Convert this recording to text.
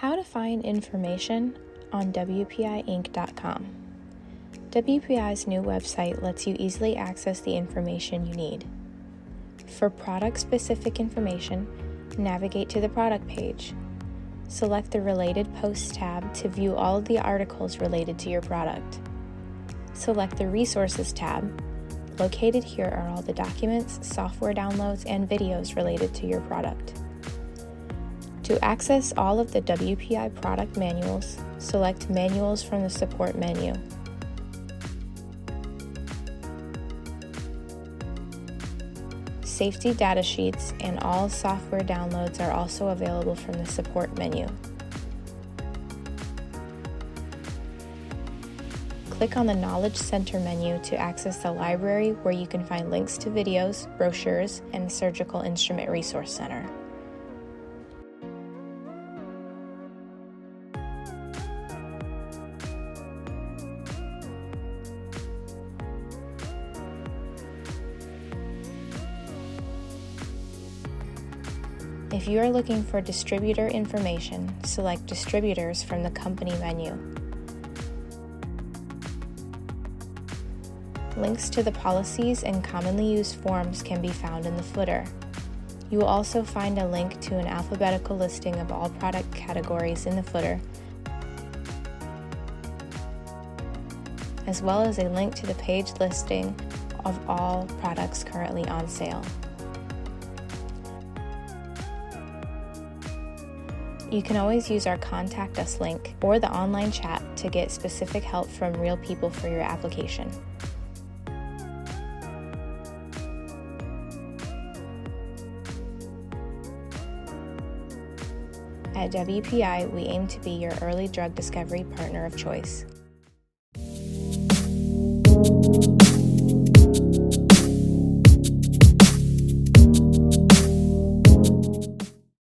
How to find information on WPIinc.com. WPI's new website lets you easily access the information you need. For product-specific information, navigate to the product page. Select the Related Posts tab to view all of the articles related to your product. Select the Resources tab. Located here are all the documents, software downloads, and videos related to your product. To access all of the WPI product manuals, select Manuals from the Support menu. Safety data sheets and all software downloads are also available from the Support menu. Click on the Knowledge Center menu to access the library, where you can find links to videos, brochures, and the Surgical Instrument Resource Center. If you are looking for distributor information, select Distributors from the Company menu. Links to the policies and commonly used forms can be found in the footer. You will also find a link to an alphabetical listing of all product categories in the footer, as well as a link to the page listing of all products currently on sale. You can always use our Contact Us link or the online chat to get specific help from real people for your application. At WPI, we aim to be your early drug discovery partner of choice.